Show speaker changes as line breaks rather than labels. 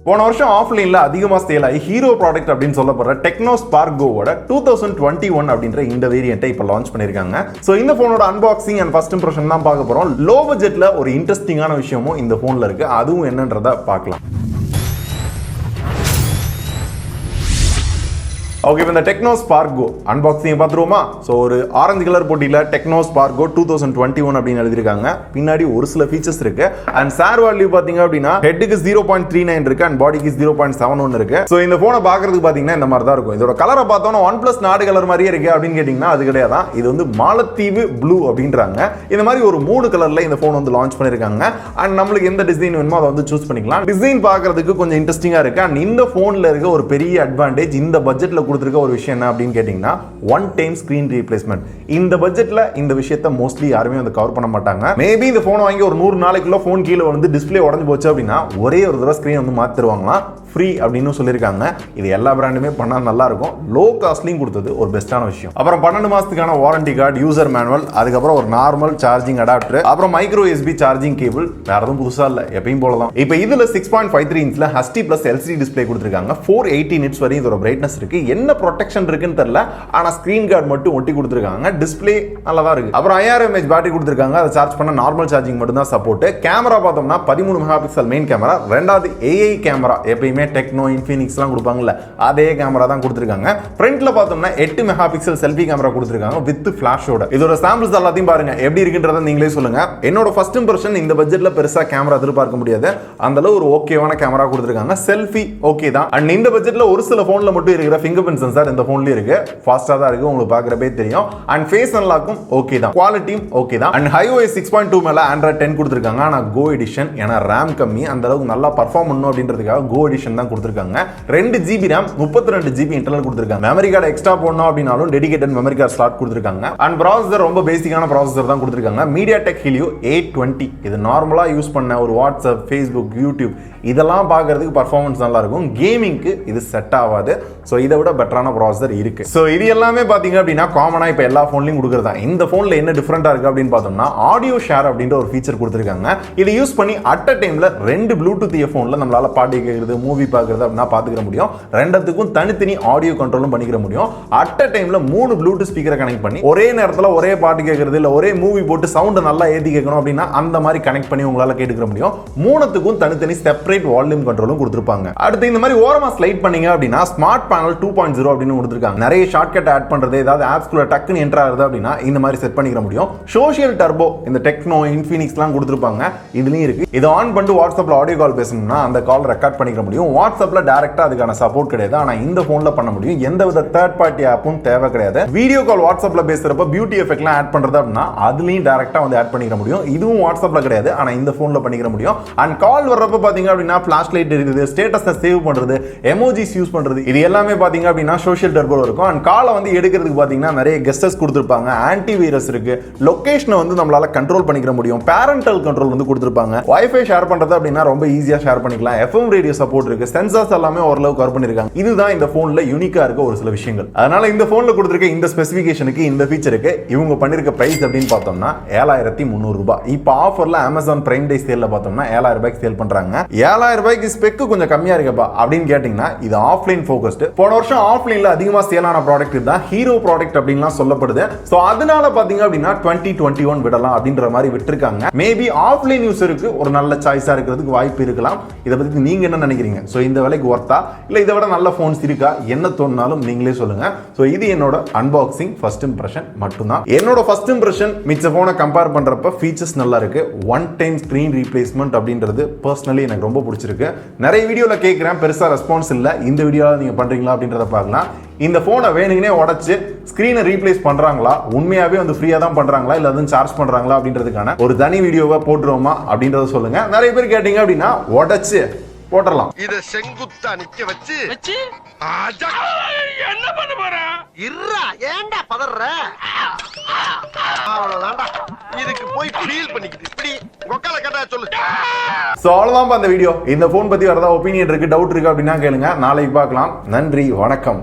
போன வருஷம் ஆஃப்லைன்ல அதிகமாக சேல் ஆகி ஹீரோ ப்ராடக்ட் அப்படின்னு சொல்லப்படுற டெக்னோ ஸ்பார்க் கோவோட 2021 அப்படின்ற இந்த வேரியண்ட்டை இப்போ லான்ச் பண்ணியிருக்காங்க. ஸோ இந்த ஃபோனோட அன்பாக்சிங் அண்ட் ஃபர்ஸ்ட் இம்ப்ரெஷன் தான் பார்க்க போகிறோம். லோ பட்ஜெட்டில் ஒரு இன்ட்ரெஸ்டிங்கான விஷயமும் இந்த ஃபோனில் இருக்குது, அதுவும் என்னன்றதை பார்க்கலாம். ஓகே, இப்போ இந்த டெக்னோ ஸ்பார்க் கோ அன்பாக்சிங் பார்த்துருவோமா? ஸோ ஒரு ஆரஞ்சு கலர் போட்டியில் டெக்னோ ஸ்பார்க் கோ 2021 அப்படின்னு எழுதியிருக்காங்க. பின்னாடி ஒரு சில ஃபீச்சர்ஸ் இருக்கு. அண்ட் சார் வேல்யூ பார்த்தீங்க அப்படின்னா ஹெட்டுக்கு 0.39 இருக்கு அண்ட் பாடிக்கு 0.71 இருக்கு. ஸோ இந்த ஃபோனை பார்க்கறதுக்கு பார்த்தீங்கன்னா இந்த மாதிரி தான் இருக்கும். இதோட கலரை பார்த்தோன்னா OnePlus நாடு கலர் மாதிரியே இருக்கு அப்படின்னு கேட்டிங்கன்னா அது கிடையாது. இது வந்து மாலத்தீவு ப்ளூ அப்படின்றாங்க. இந்த மாதிரி ஒரு 3 கலர்ல இந்த ஃபோன் வந்து லான்ச் பண்ணியிருக்காங்க. அண்ட் நம்மளுக்கு எந்த டிசைன் வேணுமோ அதை வந்து சூஸ் பண்ணிக்கலாம். டிசைன் பார்க்கறதுக்கு கொஞ்சம் இன்ட்ரெஸ்டிங்காக இருக்கு. அண்ட் இந்த ஃபோனில் இருக்க ஒரு பெரிய அட்வான்டேஜ் இந்த பட்ஜெட்டில் கொடுத்துருக்க ஒரு விஷயம் என்ன அப்படின்னு கேட்டீங்கன்னா ஒன் டைம் ஸ்கிரீன் ரீப்ளேஸ்மெண்ட். இந்த பட்ஜெட்ல இந்த விஷயத்தை மோஸ்ட்லி யாருமே வந்து கவர் பண்ண மாட்டாங்க. மேபி இந்த போன் வாங்கி ஒரு 100 நாளைக்குள்ள போன் கீழே வந்து டிஸ்பிளே உடஞ்சு போச்சு அப்படின்னா ஒரே ஒரு தடவை ஸ்கிரீன் வந்து மாத்தி தருவாங்களாம், ஃப்ரீ அப்படின்னு சொல்லியிருக்காங்க. இது எல்லா பிராண்டுமே பண்ணா நல்லா இருக்கும். லோ காஸ்ட்லையும் கொடுத்தது ஒரு பெஸ்டான விஷயம். அப்புறம் 12 மாசத்துக்கான வாரண்டி கார்டு, யூசர் மேனுவல், அதுக்கப்புறம் ஒரு நார்மல் சார்ஜிங் அடாப்டர், அப்புறம் மைக்ரோ USB சார்ஜிங் கேபிள். வேற எதுவும் புதுசா இல்ல, எப்பயும் போலதான். இப்போ இதுல 6.53 இன்ச்ல HD plus LCD டிஸ்பிளே கொடுத்திருக்காங்க. 480 nits வரையும் இதோட பிரைட்னஸ் இருக்கு. என்ன ப்ரொடெக்ஷன் இருக்குன்னு தெரியல, ஆனா ஸ்கிரீன் கார்டு மட்டும் ஒட்டி கொடுத்திருக்காங்க. டிஸ்பிளே நல்லா தான் இருக்கு. அப்புறம் 5000 mAh பேட்டரி கொடுத்திருக்காங்க. அதை சார்ஜ் பண்ண நார்மல் சார்ஜிங் மட்டும் தான் சப்போர்ட். கேமரா பார்த்தோம்னா 13 மெகா பிக்சல் மெயின் கேமரா, ரெண்டாவது AI கேமரா. எப்பயுமே டெக்னோ இன்ஃபினிக்ஸ்லாம் கொடுப்பாங்கல்ல, அதே கேமரா தான் கொடுத்திருக்காங்க. ஃப்ரண்ட்ல பார்த்தோம்னா 8 மெகா பிக்சல் செல்ஃபி கேமரா கொடுத்திருக்காங்க வித் ஃபிளாஷோட. இதோட சாம்பிள்ஸ் எல்லாத்தையும் பாருங்க, எப்படி இருக்குன்றத நீங்களே சொல்லுங்க. என்னோட ஃபர்ஸ்ட் இம்ப்ரெஷன், இந்த பட்ஜெட்ல பெருசா கேமரா எதிர்பார்க்க முடியாது. அந்த அளவு ஒரு ஓகேவான கேமரா கொடுத்திருக்காங்க. செல்ஃபி ஓகே தான். அண்ட் இந்த பட்ஜெட்ல ஒரு சில போன்ல மட்டும் இருக்கிற ஃபிங்கர் பிரிண்ட் சென்சார் இந்த போன்ல இருக்கு. ஃபாஸ்டா தான் இருக்கு, உங்களுக்கு பார்க்கறப்பே தெரியும். அண்ட் ஃபேஸ் அன்லாக்கும் ஓகே தான், குவாலிட்டியும் ஓகே தான். அண்ட் iOS 6.2 மேல Android 10 கொடுத்திருக்காங்க. ஆனா Go எடிஷன், ஏன்னா RAM கம்மி, அந்த அளவுக்கு நல்லா பெர்ஃபார்ம் பண்ணனும் அப்படின்றதுக்காக Go எடிஷன் தான் கொடுத்திருக்காங்க. 2 GB RAM, 32 GB இன்டர்னல் கொடுத்திருக்காங்க. மெமரி கார்டு எக்ஸ்ட்ரா போடணும் அப்படினாலும் டெடிகேட்டட் மெமரி கார்டு ஸ்லாட் கொடுத்திருக்காங்க. அண்ட் ப்ராசஸர் ரொம்ப பேசிக்கான ப்ராசஸர் தான் கொடுத்திருக்காங்க. MediaTek Helio 820. இது நார்மலா யூஸ் பண்ண ஒரு வாட்ஸ்அப், Facebook, YouTube இதெல்லாம் பார்க்கறதுக்கு பர்ஃபார்மன்ஸ் நல்லா இருக்கும். கேமிங்க்கு இது செட் ஆகாது. ஸோ இதை விட பெட்டரான ப்ராசஸர் இருக்கு. ஸோ இது எல்லாமே பார்த்தீங்க அப்படின்னா காமனா இப்போ எல்லா ஃபோன்லையும் கொடுக்குறதா. இந்த ஃபோனில் என்ன டிஃப்ரெண்டா இருக்கு அப்படின்னு பார்த்தோம்னா ஆடியோ ஷேர் அப்படின்ற ஒரு ஃபீச்சர் கொடுத்துருக்காங்க. இதை யூஸ் பண்ணி அட் அ டைம்ல 2 ப்ளூடூத் இயர்ஃபோன்ல நம்மளால பாட்டு கேட்கறது, மூவி பார்க்கறது அப்படின்னா பார்த்துக்க முடியும். ரெண்டுத்துக்கும் தனித்தனி ஆடியோ கண்ட்ரோலும் பண்ணிக்கிற முடியும். அட் அ டைம்ல 3 ப்ளூடூத் ஸ்பீக்கரை கனெக்ட் பண்ணி ஒரே நேரத்தில் ஒரே பாட்டு கேட்கறது இல்லை ஒரே மூவி போட்டு சவுண்டை நல்லா ஏற்றி கேட்கணும் அப்படின்னா அந்த மாதிரி கனெக்ட் பண்ணி உங்களால கேட்டுக்கிற முடியும். 3த்துக்கும் தனித்தனி செப்பரேட் வால்யூம் கண்ட்ரோலும் கொடுத்திருப்பாங்க. அடுத்து இந்த மாதிரி ஓரமா ஸ்லைட் பண்ணீங்க அப்படின்னா ஸ்மார்ட் பேனல் 2.0 அப்படின்னு கொடுத்திருக்காங்க. நிறைய ஷார்ட்கட் ஆட் பண்றது, ஏதாவது ஆப்ஸ்குள்ள டக்குன்னு என்டர் ஆகுது அப்படின்னா இந்த மாதிரி செட் பண்ணிக்கிற முடியும். சோஷியல் டர்போ இந்த டெக்னோ, இன்ஃபினிக்ஸ்லாம் கொடுத்திருப்பாங்க, இதுலயும் இருக்கு. இதை ஆன் பண்ணிட்டு வாட்ஸ்அப்ல ஆடியோ கால் பேசணும்னா அந்த கால் ரெக்கார்ட் பண்ணிக்கிற முடியும். வாட்ஸ்அப்ல டைரக்டா அதுக்கான சப்போர்ட் கிடையாது, ஆனா இந்த போன்ல பண்ண முடியும். எந்த வித தேர்ட் பார்ட்டி ஆப்பும் தேவை கிடையாது. வீடியோ கால் வாட்ஸ்அப்ல பேசுறப்ப பியூட்டி எஃபெக்ட்லாம் ஆட் பண்றது அப்படின்னா அதுலயும் டைரக்டா வந்து ஆட் பண்ணிக்கிற முடியும். இதுவும் வாட்ஸ்அப்ல கிடையாது, ஆனா இந்த போன்ல பண்ணிக்கிற முடியும். அண்ட் கால் வர்றப்ப பாத்தீங்க அப்படின்னா ஃபிளாஷ் லைட் இருக்குது, ஸ்டேட்டஸை சேவ் பண்றது, எமோஜிஸ் யூஸ் பண்றது, இது எல்லாமே பாத்தீங்க அப்படின்னா சோஷியல் டர்போ இருக்கும். அண்ட் காலை வந்து எடுக்கிறதுக்கு பாத்தீங்கன்னா நிறைய கெஸ்டர்ஸ் கொடுத்திருப்பாங்க. ஆன்டி வைரஸ் இருக்கு. லொகேஷனை வந்து நம்மளால கண்ட்ரோல் பண்ணிக்கிற முடியும். பேரண்டல் கண்ட்ரோல் வந்து கொடுத்திருப்பாங்க. வைஃபை ஷேர் பண்றது அப்படின்னா ரொம்ப ஈஸியா ஷேர் பண்ணிக்கலாம். FM ரேடியோ சப்போர்ட் இருக்கு. சென்சார்ஸ் எல்லாமே ஓரளவு கவர் பண்ணிருக்காங்க. இதுதான் இந்த போன்ல யூனிக்கா இருக்க ஒரு சில விஷயங்கள். அதனால இந்த போன்ல கொடுத்திருக்க இந்த ஸ்பெசிஃபிகேஷனுக்கு, இந்த ஃபீச்சருக்கு இவங்க பண்ணிருக்க பிரைஸ் அப்படின்னு பார்த்தோம்னா 7300 ரூபாய். இப்போ ஆஃபர்ல Amazon Prime Day சேல்ல பார்த்தோம்னா 7000 ரூபாய்க்கு சேல் பண்றாங்க. 7000 ரூபாய்க்கு ஸ்பெக் கொஞ்சம் கம்மியா இருக்கப்பா அப்படின்னு கேட்டீங்கன்னா இது ஆஃப்லைன் ஃபோக்கஸ்டு. போன வருஷம் ஆஃப்லைன்ல அதிகமா சேலான ப்ராடக்ட் தான் ஹீரோ ப்ராடக்ட் அப்படின்லாம் சொல்லப்படுது. ஸோ அதனால பாத்தீங்க அப்படின்னா 2021 விடலாம் அப்படின்ற மாதிரி விட்டுருக்காங்க. மேபி ஆஃப்லைன் யூசருக்கு ஒரு நல்ல சாய்ஸா இருக்கிறதுக்கு வாய்ப்பு இருக்கலாம். இதை பத்தி நீங்க என்ன நினைக்கிறீங்க? ஸோ இந்த விலைக்கு ஒர்த்தா இல்ல இதை விட நல்ல போன்ஸ் இருக்கா? என்ன தோணுனாலும் நீங்களே சொல்லுங்க. ஸோ இது என்னோட அன்பாக்சிங் ஃபர்ஸ்ட் இம்ப்ரெஷன் மட்டும்தான். என்னோட ஃபர்ஸ்ட் இம்ப்ரெஷன் மிச்ச போனை கம்பேர் பண்றப்ப ஃபீச்சர்ஸ் நல்லா இருக்கு. ஒன் டைம் ஸ்கிரீன் ரீப்ளேஸ்மெண்ட் அப்படின்றது பர்சனலி எனக்கு ரொம்ப பிடிச்சிருக்கு. நிறைய வீடியோல கேட்கிறேன், பெருசா ரெஸ்பான்ஸ் இல்ல. இந்த வீடியோல நீங்க பண்றீங்களா அப்படின்றத பார்க்கலாம். இந்த போனை வேணுங்கனே உடைச்சு ஸ்கிரீனை ரீப்ளேஸ் பண்றாங்களா, உண்மையாவே வந்து ஃப்ரீயா தான் பண்றாங்களா இல்ல அதுவும் சார்ஜ் பண்றாங்களா அப்படின்றதுக்கான ஒரு தனி வீடியோவை போட்டுருவோமா அப்படின்றத சொல்லுங்க. நிறைய பேர் கேட்டீங்க அப்படின்னா உடைச்சு போட்டுறலாம்.
இத செங்குத்தா நிக்க வச்சு என்ன பண்ண போற? இருடா, ஏன்டா பதற? அவ்வளவுதான்டா. இதுக்கு போய் ஃபீல் பண்ணிக்கிட்டு இப்படி கொக்கால கேட்டா சொல்லு.
சோ அவ்வளவுதான் அந்த வீடியோ. இந்த போன் பத்தி வரதா ஒப்பீனியன் இருக்கு, டவுட் இருக்கு அப்படின்னா கேளுங்க. நாளைக்கு பார்க்கலாம். நன்றி, வணக்கம்.